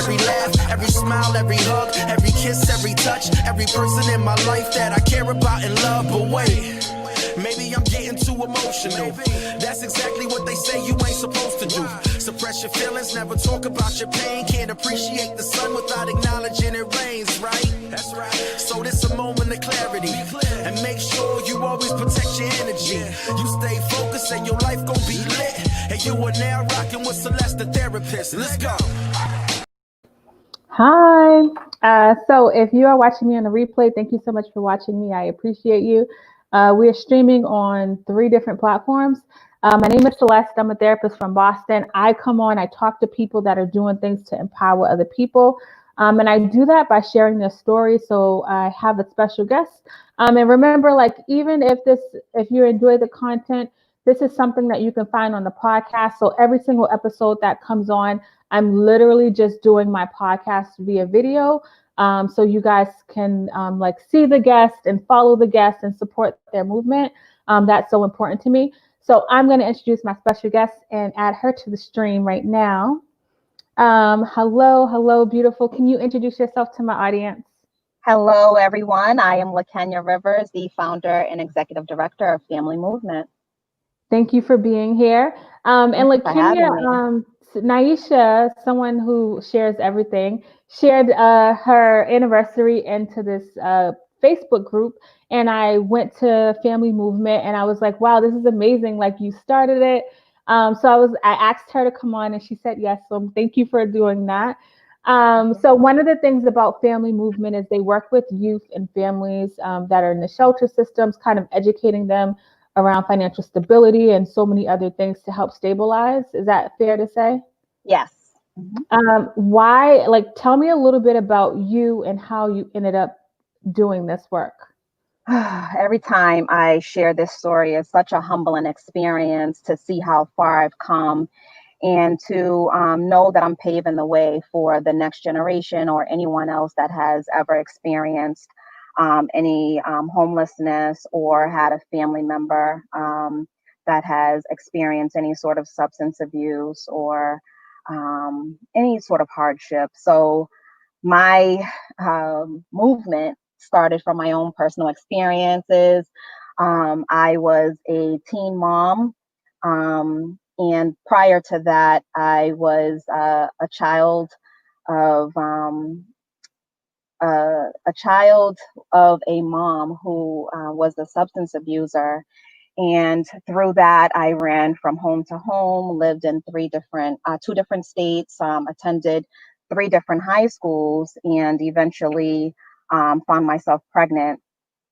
every laugh, every smile, every hug, every kiss, every touch, every person in my life that I care about and love. But wait, maybe I'm getting too emotional. That's exactly what they say you ain't supposed to do. Suppress your feelings, never talk about your pain. Can't appreciate the sun without acknowledging it rains, right? That's right. So this a moment of clarity. And make sure you always protect your energy. You stay focused and your life gon' be lit. And you are now rocking with Celeste, the therapist. Let's go. Hi. So if you are watching me on the replay, thank you so much for watching me. I appreciate you. We are streaming on 3 different platforms. My name is Celeste. I'm a therapist from Boston. I come on, I talk to people that are doing things to empower other people. And I do that by sharing their stories. So I have a special guest. And remember, like, even if you enjoy the content, this is something that you can find on the podcast. So every single episode that comes on, I'm literally just doing my podcast via video. So you guys can like see the guest and follow the guest and support their movement. That's so important to me. So I'm going to introduce my special guest and add her to the stream right now. Hello, beautiful. Can you introduce yourself to my audience? Hello, everyone. I am Lakenya Rivers, the founder and executive director of Family Movement. Thank you for being here. And Lakenya, Naisha, someone who shares everything, shared her anniversary into this Facebook group, and I went to Family Movement, and I was like, "Wow, this is amazing! Like, you started it." So I asked her to come on, and she said yes. So thank you for doing that. So one of the things about Family Movement is they work with youth and families that are in the shelter systems, kind of educating them around financial stability and so many other things to help stabilize. Is that fair to say? Yes. Tell me a little bit about you and how you ended up doing this work. Every time I share this story, it's such a humbling experience to see how far I've come and to know that I'm paving the way for the next generation or anyone else that has ever experienced any homelessness or had a family member that has experienced any sort of substance abuse or any sort of hardship. So my movement started from my own personal experiences. I was a teen mom. And prior to that, I was a child of a mom who was a substance abuser. And through that, I ran from home to home, lived in two different states, attended 3 different high schools, and eventually found myself pregnant.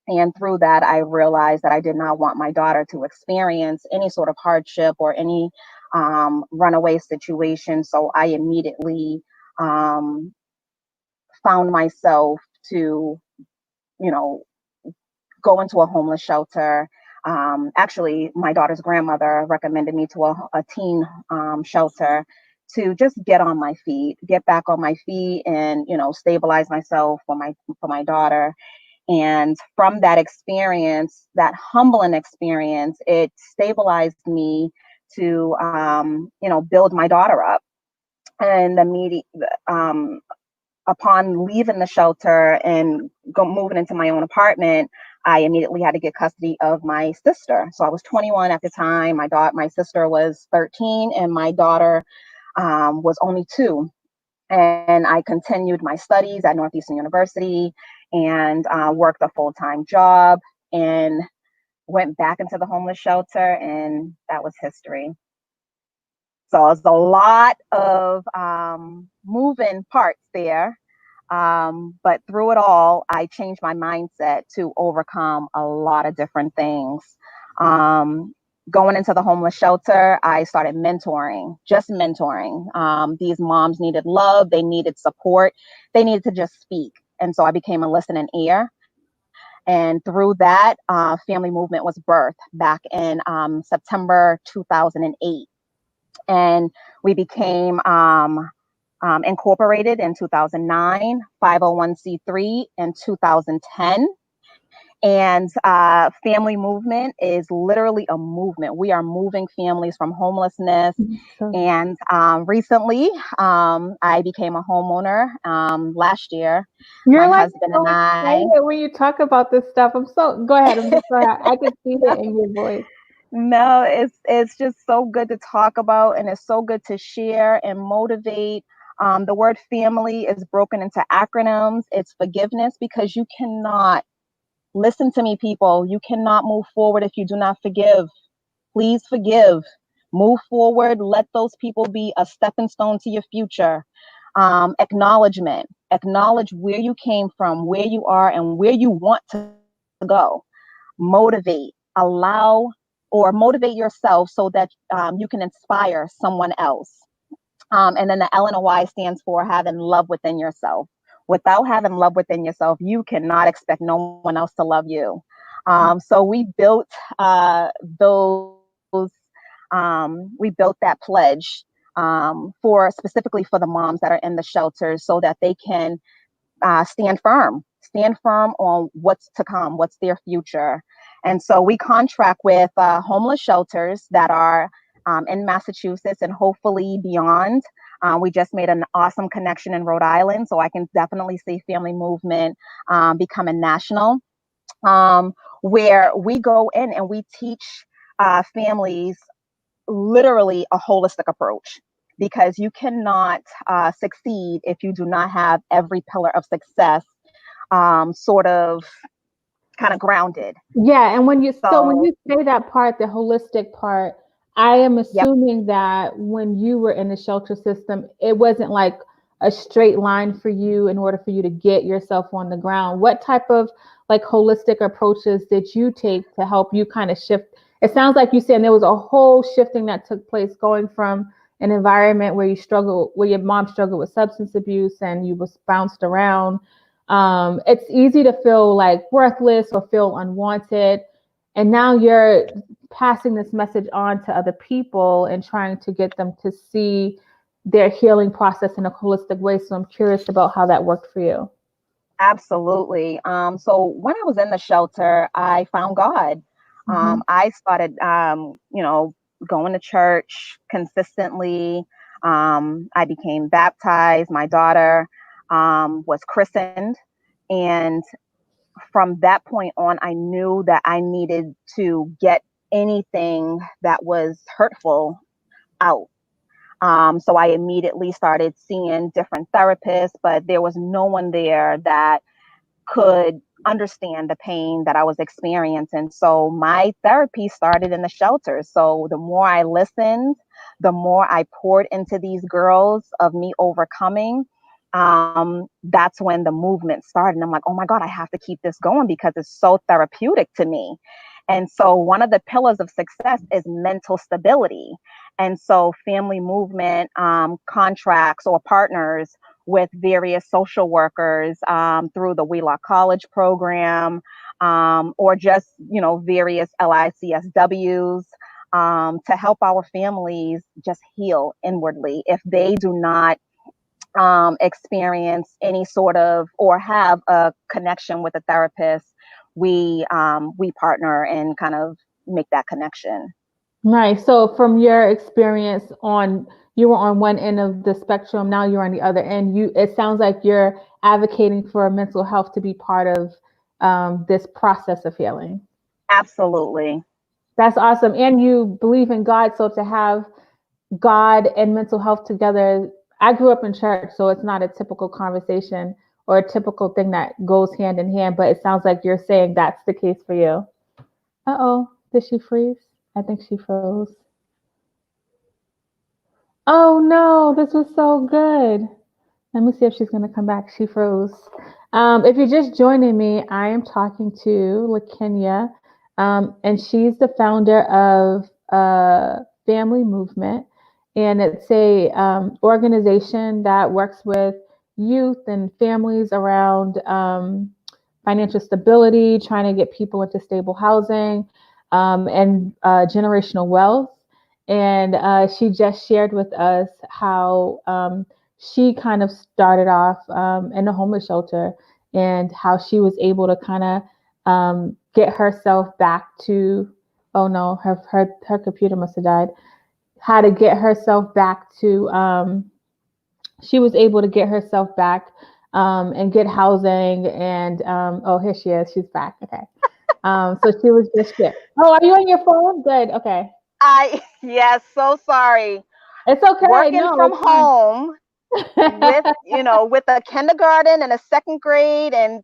And through that, I realized that I did not want my daughter to experience any sort of hardship or any runaway situation. So I immediately found myself to, go into a homeless shelter. Actually, my daughter's grandmother recommended me to a teen shelter to just get back on my feet and, stabilize myself for my daughter. And from that experience, that humbling experience, it stabilized me to, build my daughter up. And upon leaving the shelter and moving into my own apartment, I immediately had to get custody of my sister. So I was 21 at the time. My sister was 13, and my daughter was only 2. And I continued my studies at Northeastern University and worked a full-time job and went back into the homeless shelter, and that was history. So it's a lot of moving parts there. But through it all, I changed my mindset to overcome a lot of different things. Going into the homeless shelter, I started just mentoring. These moms needed love. They needed support. They needed to just speak. And so I became a listening ear. And through that, Family Movement was birthed back in September 2008. And we became incorporated in 2009, 501c3 in 2010. And family movement is literally a movement. We are moving families from homelessness. So And recently, I became a homeowner last year. you're My like husband so and I. excited when you talk about this stuff. I'm so, go ahead. I'm just so I can see it in your voice. No, it's just so good to talk about, and it's so good to share and motivate. The word family is broken into acronyms. It's forgiveness, because you cannot, listen to me, people, you cannot move forward if you do not forgive. Please forgive. Move forward. Let those people be a stepping stone to your future. Acknowledgement. Acknowledge where you came from, where you are, and where you want to go. Motivate. Allow or motivate yourself so that you can inspire someone else. And then the L and the Y stands for having love within yourself. Without having love within yourself, you cannot expect no one else to love you. So those, we built that pledge for specifically for the moms that are in the shelters, so that they can stand firm on what's to come, what's their future. And so we contract with homeless shelters that are in Massachusetts and hopefully beyond. We just made an awesome connection in Rhode Island, so I can definitely see family movement becoming national, where we go in and we teach families literally a holistic approach, because you cannot succeed if you do not have every pillar of success sort of kind of grounded. Yeah, and when you So, say that part, the holistic part, I am yep, assuming that when you were in the shelter system, it wasn't like a straight line for you in order for you to get yourself on the ground. What type of like holistic approaches did you take to help you kind of shift? It sounds like you said there was a whole shifting that took place going from an environment where you struggle, where your mom struggled with substance abuse and you was bounced around. It's easy to feel like worthless or feel unwanted. And now you're passing this message on to other people and trying to get them to see their healing process in a holistic way. So I'm curious about how that worked for you. absolutely. So when I was in the shelter, I found God. Mm-hmm. I started, going to church consistently. I became baptized. My daughter was christened. And from that point on, I knew that I needed to get anything that was hurtful out. So I immediately started seeing different therapists, but there was no one there that could understand the pain that I was experiencing. So my therapy started in the shelter. So the more I listened, the more I poured into these girls of me overcoming. That's when the movement started. And I'm like, oh my God, I have to keep this going because it's so therapeutic to me. And so one of the pillars of success is mental stability. And so family movement contracts or partners with various social workers through the Wheelock College program, or just, various LICSWs, to help our families just heal inwardly if they do not experience any sort of or have a connection with a therapist. We partner and kind of make that connection. Right. So from your experience on, you were on one end of the spectrum, now you're on the other end. It sounds like you're advocating for mental health to be part of this process of healing. Absolutely. That's awesome. And you believe in God. So to have God and mental health together, I grew up in church, so it's not a typical conversation or a typical thing that goes hand in hand, but it sounds like you're saying that's the case for you. Uh-oh, did she freeze? I think she froze. Oh no, this was so good. Let me see if she's going to come back. She froze. If you're just joining me, I am talking to Lakenya, and she's the founder of Family Movement, and it's a organization that works with youth and families around financial stability, trying to get people into stable housing, and generational wealth. And she just shared with us how she kind of started off in a homeless shelter and how she was able to kind of get herself back to, oh no, her computer must have died. How to get herself back to, she was able to get herself back and get housing and, oh, here she is. She's back. Okay. So she was just shipped. Oh, are you on your phone? Good. Okay. Yes, so sorry. It's okay. Working No, from it's fine. home with, with a kindergarten and a second grade and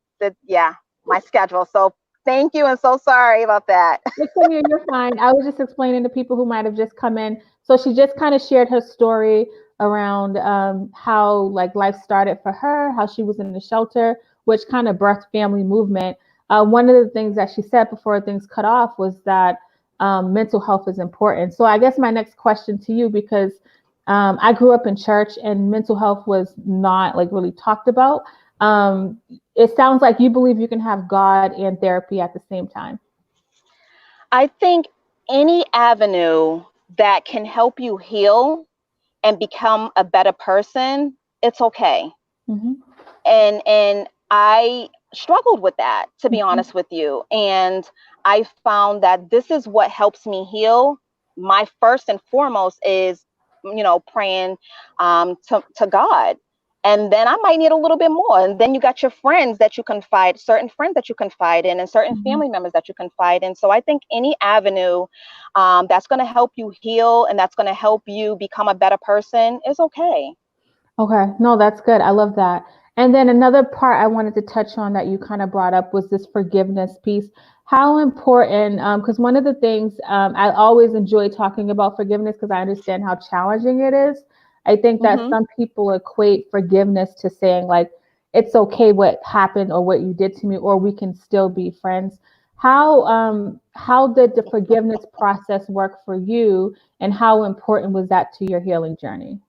my schedule. So thank you and so sorry about that. Lakenya, you're fine. I was just explaining to people who might have just come in. So she just kind of shared her story around how like life started for her, how she was in the shelter, which kind of birthed family movement. One of the things that she said before things cut off was that mental health is important. So I guess my next question to you, because I grew up in church and mental health was not like really talked about. It sounds like you believe you can have God and therapy at the same time. I think any avenue that can help you heal and become a better person, it's okay. Mm-hmm. And I struggled with that, to be Mm-hmm. honest with you. And I found that this is what helps me heal. My first and foremost is, praying to God. And then I might need a little bit more. And then you got your friends that you confide, certain friends that you confide in, and certain Mm-hmm. family members that you confide in. So I think any avenue that's going to help you heal and that's going to help you become a better person is okay. Okay, no, that's good. I love that. And then another part I wanted to touch on that you kind of brought up was this forgiveness piece. How important, because one of the things I always enjoy talking about forgiveness because I understand how challenging it is. I think that Hmm. some people equate forgiveness to saying, like, it's okay what happened or what you did to me, or we can still be friends. How did the forgiveness process work for you, and how important was that to your healing journey?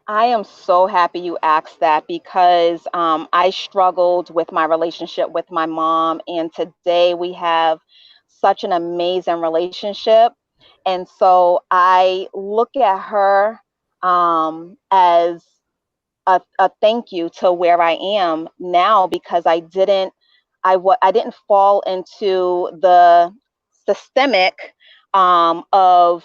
I am so happy you asked that because I struggled with my relationship with my mom, and today we have such an amazing relationship. And so I look at her as a thank you to where I am now because I didn't fall into the systemic of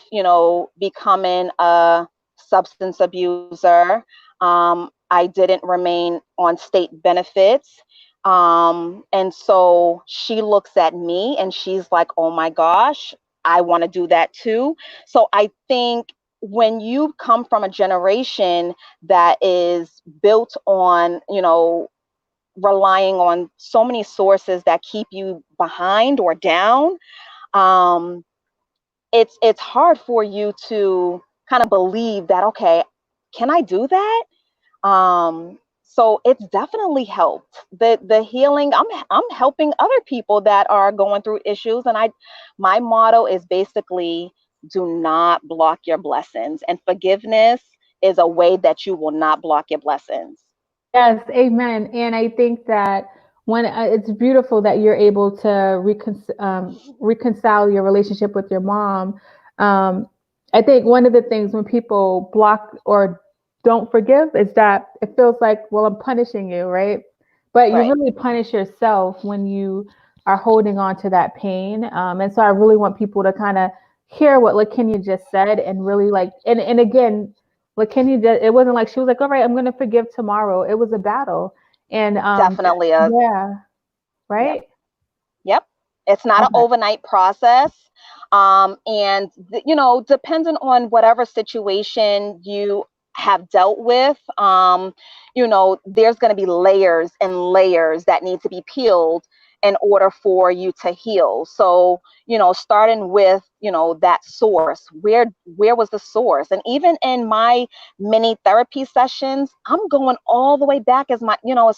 becoming a substance abuser. I didn't remain on state benefits. And so she looks at me and she's like, oh my gosh, I want to do that too. So I think when you come from a generation that is built on, relying on so many sources that keep you behind or down, um, it's hard for you to kind of believe that, okay, can I do that? So it's definitely helped. The healing, I'm helping other people that are going through issues. And my motto is basically do not block your blessings. And forgiveness is a way that you will not block your blessings. Yes, amen. And I think that when it's beautiful that you're able to reconcile your relationship with your mom. Um, I think one of the things when people block or don't forgive is that it feels like, well, I'm punishing you, right? But you Right. really punish yourself when you are holding on to that pain. And so I really want people to kind of hear what LaKenya just said and really like, and again, LaKenya did, it wasn't like she was like, all right, I'm going to forgive tomorrow. It was a battle. And Definitely yeah, yep. right? Yep. It's not an Okay. overnight process. And, depending on whatever situation you have dealt with, there's going to be layers and layers that need to be peeled in order for you to heal. So, starting with, that source, where was the source? And even in my many therapy sessions, I'm going all the way back as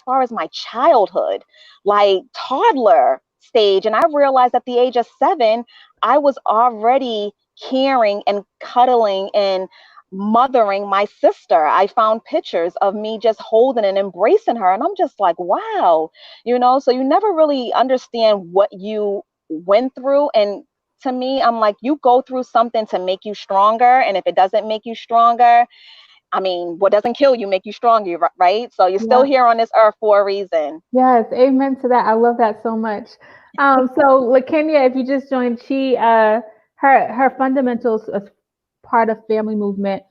far as my childhood, like toddler stage. And I realized at the age of 7, I was already caring and cuddling and mothering my sister. I found pictures of me just holding and embracing her. And I'm just like, wow, so you never really understand what you went through. And to me, I'm like, you go through something to make you stronger. And if it doesn't make you stronger, I mean, what doesn't kill you make you stronger, right? So you're still Yeah. here on this earth for a reason. Yes, amen to that. I love that so much. So Lakenya, if you just joined, her fundamentals as part of family movement,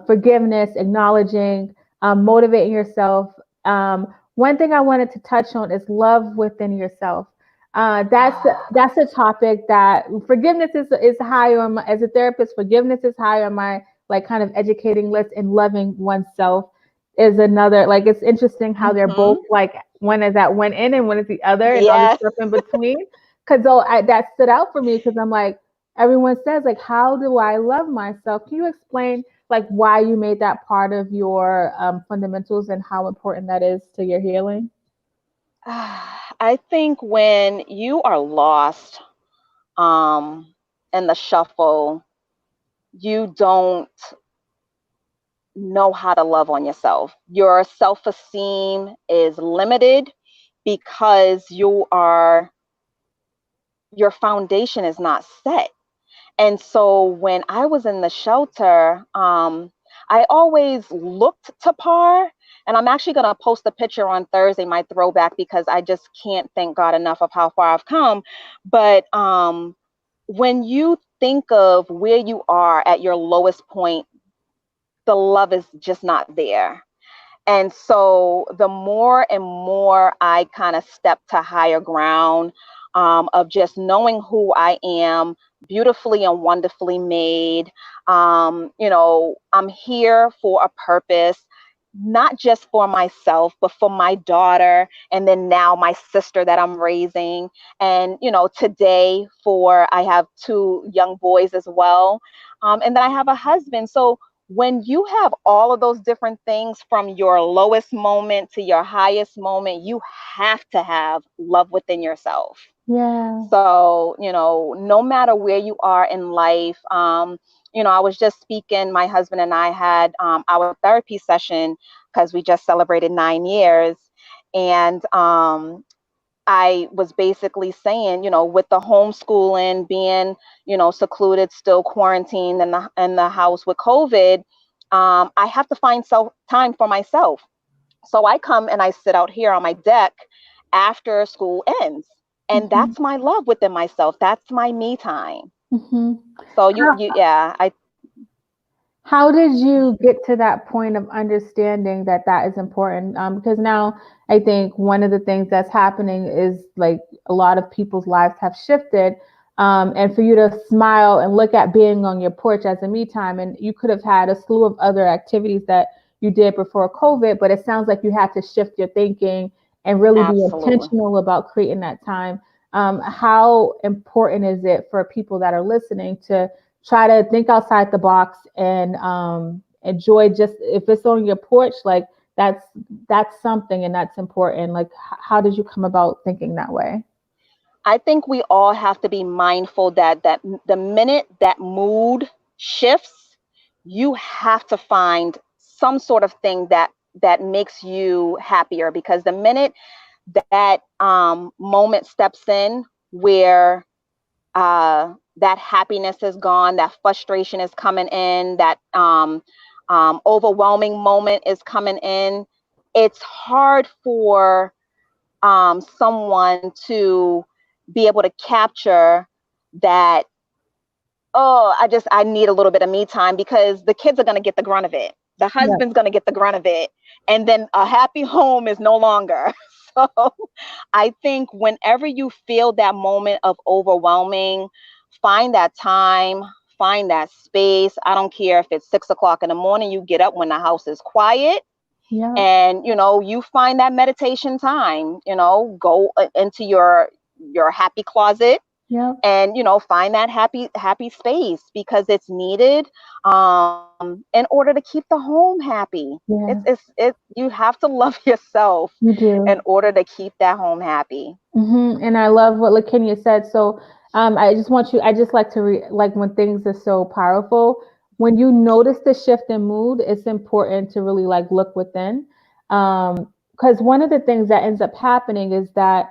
forgiveness, acknowledging, motivating yourself. One thing I wanted to touch on is love within yourself. That's a topic that forgiveness is high on my, as a therapist. Forgiveness is high on my like kind of educating list, and loving oneself is another. Like it's interesting how they're both Hmm. like one is at one end and one is the other, and all the Yes. stuff in between. Because that stood out for me because I'm like, everyone says like, how do I love myself? Can you explain like why you made that part of your fundamentals and how important that is to your healing? I think when you are lost um, in the shuffle, you don't know how to love on yourself. Your self esteem is limited because your foundation is not set. And so when I was in the shelter, I always looked to par. And I'm actually going to post a picture on Thursday, my throwback, because I just can't thank God enough of how far I've come. But when you think of where you are at your lowest point, the love is just not there. And so the more and more I kind of step to higher ground, of just knowing who I am, beautifully and wonderfully made. I'm here for a purpose, not just for myself, but for my daughter, and then now my sister that I'm raising. And, today I have two young boys as well. And then I have a husband. So when you have all of those different things from your lowest moment to your highest moment, you have to have love within yourself. Yeah. So, no matter where you are in life, I was just speaking, my husband and I had our therapy session because we just celebrated 9 years. And I was basically saying, with the homeschooling, being, secluded, still quarantined in the house with COVID, I have to find time for myself. So I come and I sit out here on my deck after school ends. And Hmm. that's my love within myself. That's my me time. Hmm. So yeah, How did you get to that point of understanding that that is important? Because now I think one of the things that's happening is like a lot of people's lives have shifted. And for you to smile and look at being on your porch as a me time, and you could have had a slew of other activities that you did before COVID, but it sounds like you had to shift your thinking and really be absolutely. intentional about creating that time. How important is it for people that are listening to try to think outside the box and enjoy, just if it's on your porch, like that's something and that's important. Like how did you come about thinking that way? I think we all have to be mindful that the minute that mood shifts, you have to find some sort of thing that makes you happier, because the minute that moment steps in where that happiness is gone, that frustration is coming in, that overwhelming moment is coming in, it's hard for someone to be able to capture that. Oh, I need a little bit of me time, because the kids are going to get the grunt of it, the Yeah. husband's going to get the grunt of it, and then a happy home is no longer. So I think whenever you feel that moment of overwhelming, find that time, find that space. I don't care if it's 6 o'clock in the morning, you get up when the house is quiet, Yeah. and you find that meditation time. Go into your happy closet, Yeah. and find that happy space, because it's needed in order to keep the home happy. Yeah. You have to love yourself You in do. order to keep that home happy. And I love what Lakenya said. So I just like to like when things are so powerful, when you notice the shift in mood, it's important to really like look within. Because one of the things that ends up happening is that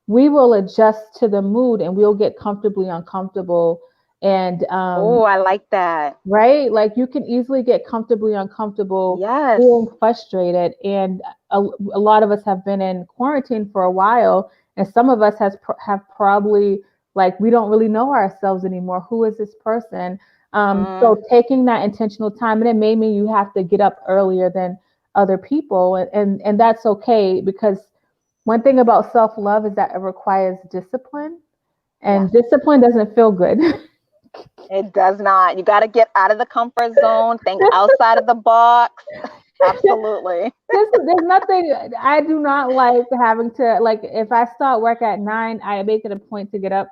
we will adjust to the mood and we'll get comfortably uncomfortable. And Oh, I like that. right, like you can easily get comfortably uncomfortable, Yes. feeling frustrated, and a lot of us have been in quarantine for a while, and some of us have probably, like, we don't really know ourselves anymore. Who is this person? So taking that intentional time, and it may mean you have to get up earlier than other people, and that's okay, because one thing about self-love is that it requires discipline, Yes. and discipline doesn't feel good. It does not. You got to get out of the comfort zone, think outside of the box. Absolutely. There's nothing. I do not like having to, like, if I start work at 9, I make it a point to get up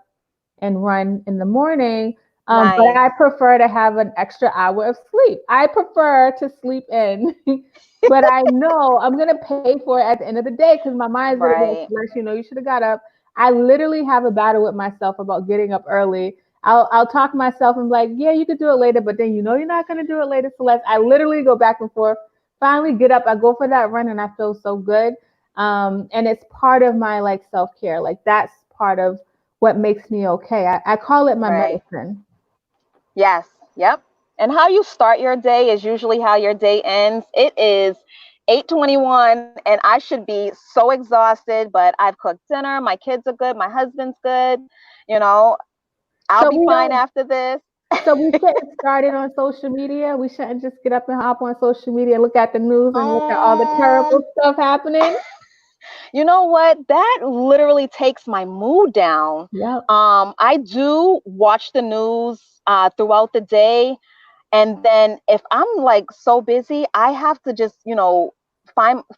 and run in the morning. But Nice. I prefer to have an extra hour of sleep. I prefer to sleep in, but I know I'm gonna pay for it at the end of the day, because my mind's gonna be like, Right. "Celeste, you know, you should have got up." I literally have a battle with myself about getting up early. I'll talk myself and be like, "Yeah, you could do it later," but then you know you're not gonna do it later, Celeste. I literally go back and forth. Finally, get up. I go for that run, and I feel so good. And it's part of my, like, self care. Like, that's part of what makes me okay. I call it my Right. medicine. Yes. Yep. And how you start your day is usually how your day ends. It is 8:21 and I should be so exhausted, but I've cooked dinner, my kids are good, my husband's good, you know, I'll So be we fine don't. after this. So we shouldn't start it on social media. We shouldn't just get up and hop on social media and look at the news and look at all the terrible Um, stuff happening. you know what? That literally takes my mood down. Yep. I do watch the news throughout the day. And then if I'm like so busy, I have to just,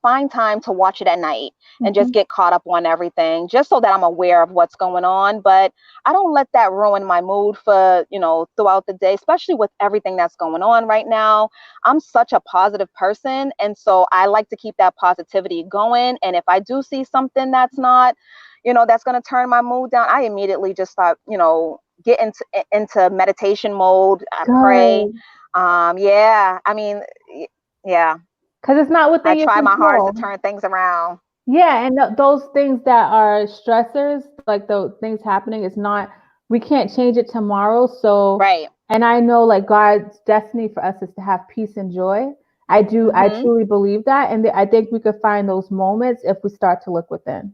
find time to watch it at night and just Mhm. get caught up on everything, just so that I'm aware of what's going on. But I don't let that ruin my mood for, throughout the day, especially with everything that's going on right now. I'm such a positive person. And so I like to keep that positivity going. And if I do see something that's not, that's going to turn my mood down, I immediately just start, get into meditation mode. I pray. Good. Yeah, I mean, yeah, Because it's not I within your try my hardest to control. turn things around. Yeah, and those things that are stressors, like the things happening, it's not, we can't change it tomorrow. So, Right. and I know, like, God's destiny for us is to have peace and joy. I Hmm. truly believe that. And I think we could find those moments if we start to look within.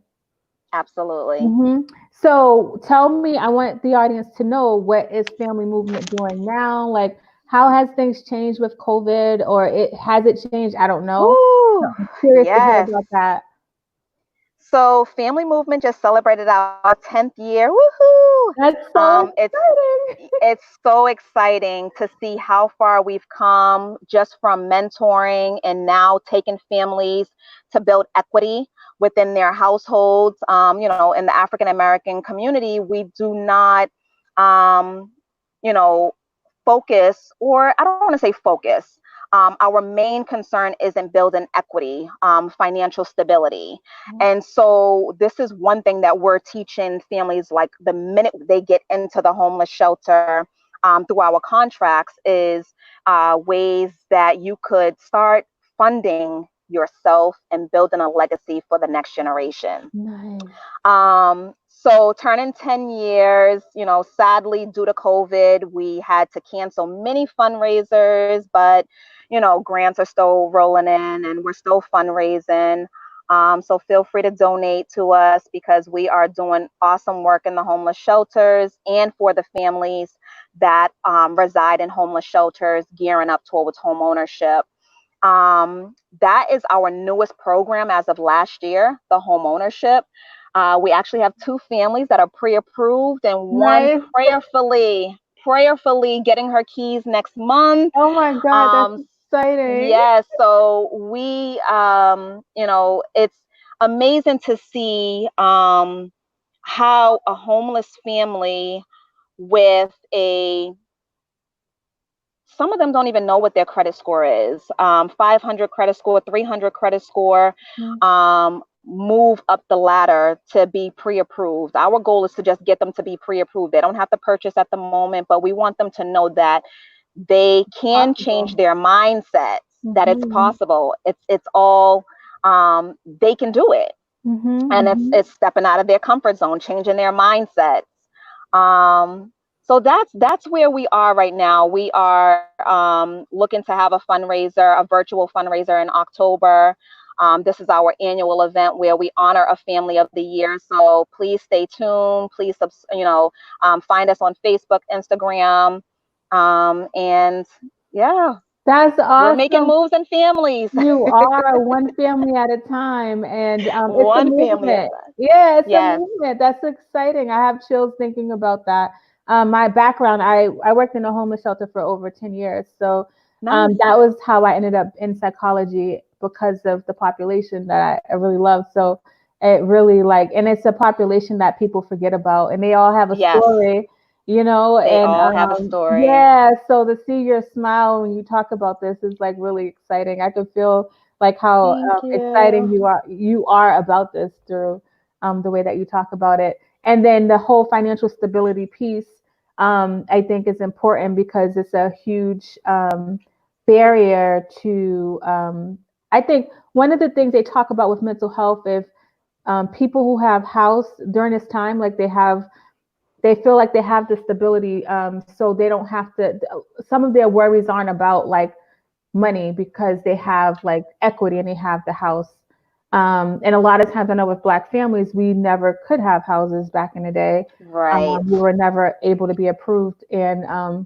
Absolutely. hmm So tell me, I want the audience to know, what is Family Movement doing now? Like, how has things changed with COVID, or has it changed? I don't know. So Woo, I'm curious to hear yes. about that. So Family Movement just celebrated our 10th year. Woohoo! That's so It's exciting. it's so exciting to see how far we've come just from mentoring and now taking families to build equity within their households. In the African American community, we do not, um, you know, focus, or I don't want to say focus. Our main concern is in building equity, financial stability. And so this is one thing that we're teaching families, like the minute they get into the homeless shelter, through our contracts, is ways that you could start funding yourself and building a legacy for the next generation. Nice. So turning 10 years, sadly, due to COVID, we had to cancel many fundraisers, but, grants are still rolling in and we're still fundraising. So feel free to donate to us, because we are doing awesome work in the homeless shelters and for the families that reside in homeless shelters, gearing up towards home ownership. That is our newest program as of last year, the home ownership. We actually have 2 families that are pre-approved, and one Nice. prayerfully getting her keys next month. Oh my God, that's Um, exciting. yes, so we, it's amazing to see how a homeless family with some of them don't even know what their credit score is. 500 credit score, 300 credit score, move up the ladder to be pre-approved. Our goal is to just get them to be pre-approved. They don't have to purchase at the moment, but we want them to know that they can change Possible. their mindsets, that it's hmm possible. It's all, they can do it. hmm And it's hmm it's stepping out of their comfort zone, changing their mindsets. Um, So that's where we are right now. We are looking to have a fundraiser, a virtual fundraiser in October. This is our annual event where we honor a family of the year. So please stay tuned. Please, find us on Facebook, Instagram, and yeah, That's we're making awesome. moves in families. You are one family at a time, and it's a One family at a movement. time. Yeah, it's a Yes. movement. That's exciting. I have chills thinking about that. My background, I worked in a homeless shelter for over 10 years. So Nice. that was how I ended up in psychology because of the population that I really love. So it really and it's a population that people forget about, and they all have a Yes. story, They and all have a story. yeah, so to see your smile when you talk about this is really exciting. I can feel how Thank exciting you. you are about this through the way that you talk about it. And then the whole financial stability piece, I think is important because it's a huge barrier to. I think one of the things they talk about with mental health, if people who have house during this time, they feel like they have the stability, so they don't have to. Some of their worries aren't about money because they have equity and they have the house. And a lot of times, I know with Black families, we never could have houses back in the day. Right. We were never able to be approved, and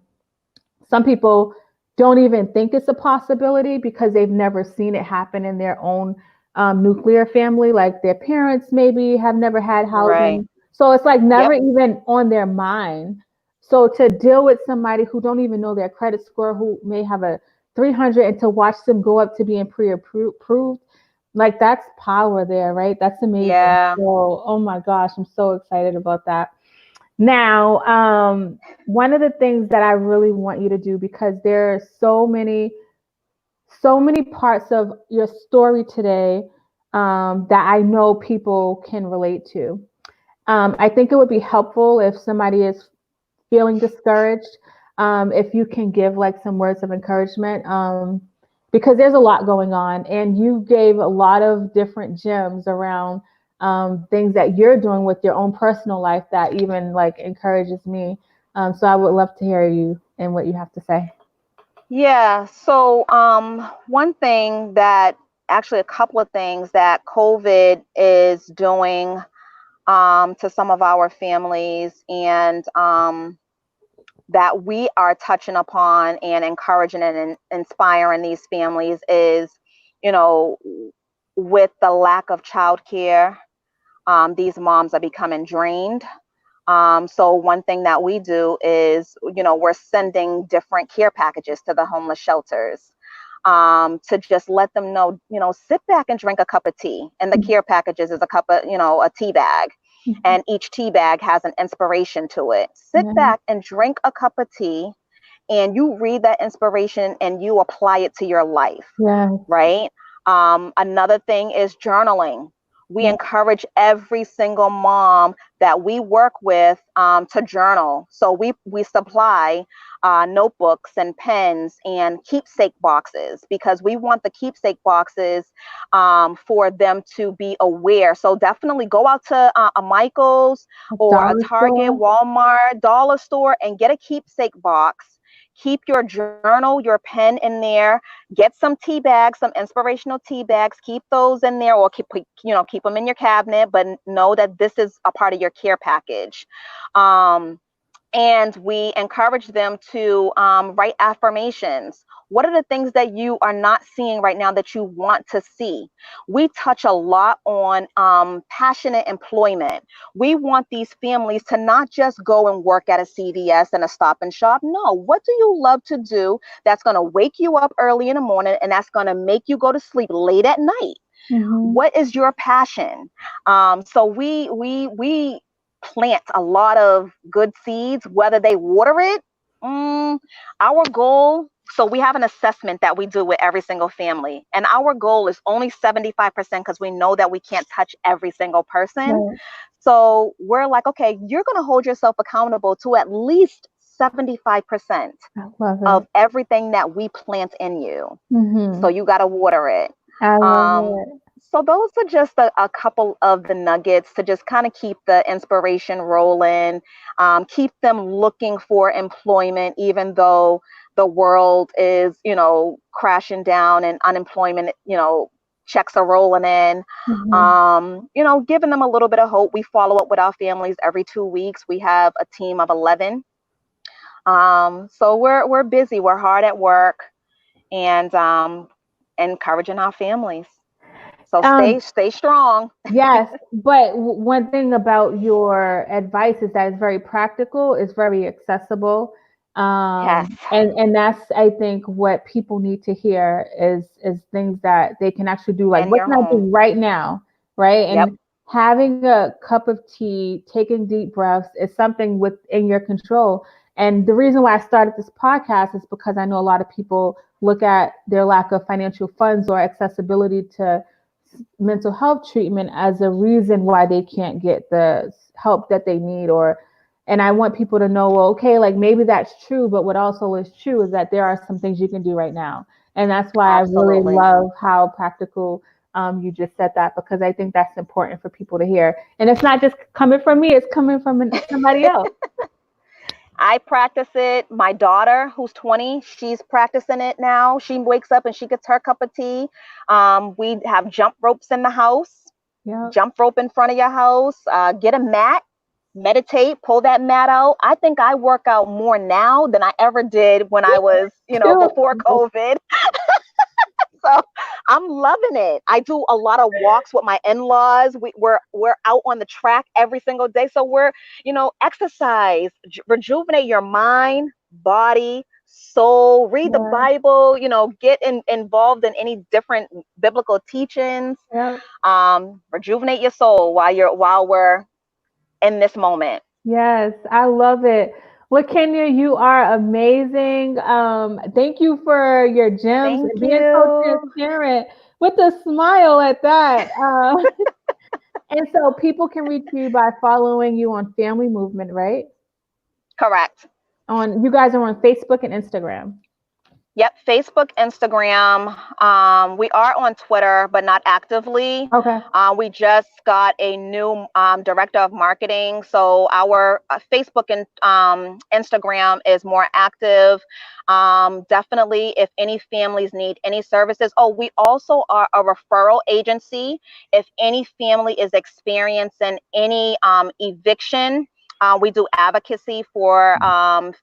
some people don't even think it's a possibility because they've never seen it happen in their own nuclear family. Like their parents maybe have never had Right. housing. So it's never Yep. even on their mind. So to deal with somebody who don't even know their credit score, who may have a 300, and to watch them go up to being pre-approved, that's power there, right? That's amazing. Yeah. So, oh my gosh, I'm so excited about that. Now, one of the things that I really want you to do, because there are so many parts of your story today that I know people can relate to. I think it would be helpful if somebody is feeling discouraged, if you can give some words of encouragement, because there's a lot going on, and you gave a lot of different gems around things that you're doing with your own personal life that even encourages me. So I would love to hear you and what you have to say. Yeah. So, one thing that actually a couple of things that COVID is doing to some of our families, and that we are touching upon and encouraging and inspiring these families is, you know, with the lack of childcare, these moms are becoming drained. So one thing that we do is, we're sending different care packages to the homeless shelters, to just let them know, sit back and drink a cup of tea. And the care packages is a cup of, a tea bag. Mhm. And each tea bag has an inspiration to it. Sit Yeah, back and drink a cup of tea, and you read that inspiration and you apply it to your life, yeah, right? Another thing is journaling. We yeah, encourage every single mom that we work with to journal. So we supply notebooks and pens and keepsake boxes, because we want the keepsake boxes for them to be aware. So definitely go out to a Michael's a or a dollar Target, store. Walmart, dollar store, and get a keepsake box. Keep your journal, your pen in there. Get some tea bags, some inspirational tea bags. Keep those in there, or keep them in your cabinet. But know that this is a part of your care package. And we encourage them to write affirmations. What are the things that you are not seeing right now that you want to see? We touch a lot on passionate employment. We want these families to not just go and work at a CVS and a Stop and Shop. No, what do you love to do that's going to wake you up early in the morning and that's going to make you go to sleep late at night? Hmm. What is your passion? So we plant a lot of good seeds, whether they water it. Our goal. So we have an assessment that we do with every single family, and our goal is only 75% because we know that we can't touch every single person. Right. So we're like, okay, you're going to hold yourself accountable to at least 75% I love of it. everything that we plant in you. So Hmm. you got to water it. I love Um, it. So those are just a couple of the nuggets to just kind of keep the inspiration rolling, keep them looking for employment, even though the world is, crashing down and unemployment, checks are rolling in. Mhm. Giving them a little bit of hope. We follow up with our families every 2 weeks. We have a team of 11. So we're busy. We're hard at work and encouraging our families. So Um, stay strong. yes, but one thing about your advice is that it's very practical, it's very accessible. Yes. And that's, I think, what people need to hear is things that they can actually do, like In what your can I home. do right now, right? Yep. And having a cup of tea, taking deep breaths is something within your control. And the reason why I started this podcast is because I know a lot of people look at their lack of financial funds or accessibility to mental health treatment as a reason why they can't get the help that they need. Or and I want people to know, well, okay, like maybe that's true, but what also is true is that there are some things you can do right now. And that's why I really Absolutely. love how practical you just said that, because I think that's important for people to hear. And it's not just coming from me, it's coming from somebody else. I practice it. My daughter, who's 20, she's practicing it now. She wakes up and she gets her cup of tea. We have jump ropes in the house. Yeah. Jump rope in front of your house. Get a mat. Meditate. Pull that mat out. I think I work out more now than I ever did when I was, before COVID. So I'm loving it. I do a lot of walks with my in-laws. We're out on the track every single day. So we're, exercise, rejuvenate your mind, body, soul, read the Yeah. Bible, get involved in any different biblical teachings. Yeah. Rejuvenate your soul while we're in this moment. Yes, I love it. Lakenya, you are amazing. Thank you for your gems Thank and being so you. transparent with a smile at that. And so people can reach you by following you on Family Movement, right? Correct. On you guys are on Facebook and Instagram. Yep, Facebook, Instagram. We are on Twitter, but not actively. Okay. We just got a new director of marketing, so our Facebook and Instagram is more active. Definitely, if any families need any services. Oh, we also are a referral agency. If any family is experiencing any eviction, we do advocacy for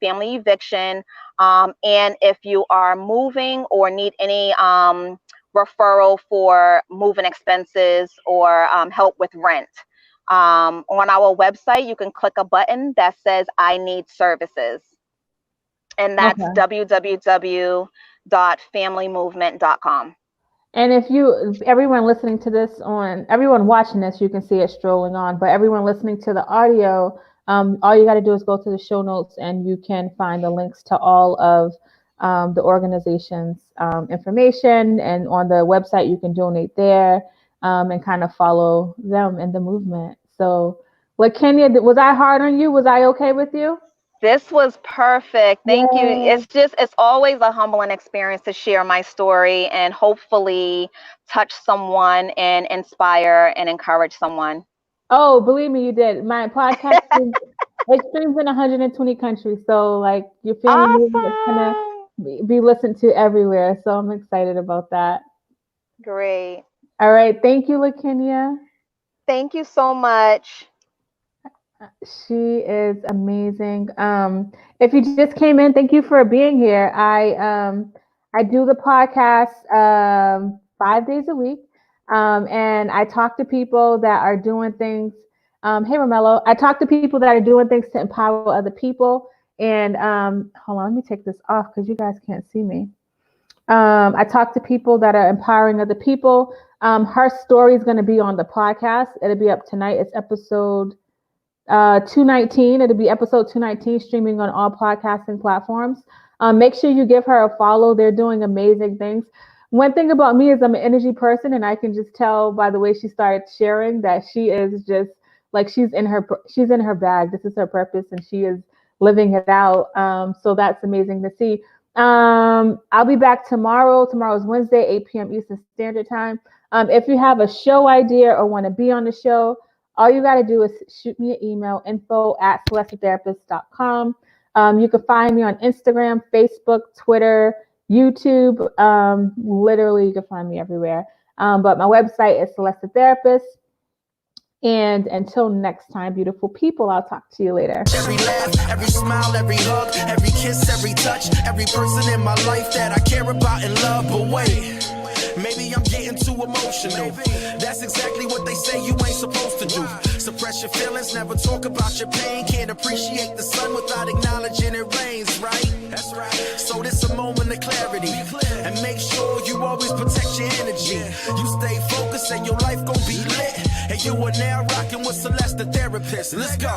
family eviction. And if you are moving or need any referral for moving expenses or help with rent, on our website, you can click a button that says I need services. And that's Okay. www.familymovement.com. And if everyone listening to this everyone watching this, you can see it strolling on, but everyone listening to the audio, all you got to do is go to the show notes and you can find the links to all of the organization's information. And on the website, you can donate there and kind of follow them in the movement. So, like Kenya, was I hard on you? Was I okay with you? This was perfect. Thank you. Yeah. It's always a humbling experience to share my story and hopefully touch someone and inspire and encourage someone. Oh, believe me, you did. My podcast it streams in 120 countries, so like your family movement is gonna Awesome. be listened to everywhere. So I'm excited about that. Great. All right, thank you, LaKenya. Thank you so much. She is amazing. If you just came in, thank you for being here. I do the podcast 5 days a week, and I talk to people that are doing things. Hey, Romello, I talk to people that are doing things to empower other people. And hold on, let me take this off because you guys can't see me. I talk to people that are empowering other people. Her story is going to be on the podcast. It'll be up tonight. It's episode 219. It'll be episode 219, streaming on all podcasting platforms. Make sure you give her a follow. They're doing amazing things. One thing about me is I'm an energy person, and I can just tell by the way she started sharing that she is just like she's in her bag. This is her purpose, and she is living it out. So that's amazing to see. I'll be back tomorrow. Tomorrow's Wednesday, 8 p.m. Eastern Standard Time. If you have a show idea or want to be on the show, all you got to do is shoot me an email, info@celestetherapist.com. You can find me on Instagram, Facebook, Twitter, YouTube. Literally, you can find me everywhere. But my website is Celeste Therapist. And until next time, beautiful people, I'll talk to you later. Every laugh, every smile, every hug, every kiss, every touch, every person in my life that I care about and love. But wait, maybe I'm getting too emotional. That's exactly what they say you ain't supposed to do. Suppress your feelings, never talk about your pain. Can't appreciate the sun without acknowledging it rains, right? That's right. So this a moment of clarity. And make sure you always protect your energy. You stay focused and your life gon' be lit. And you are now rocking with Celeste the Therapist. Let's go.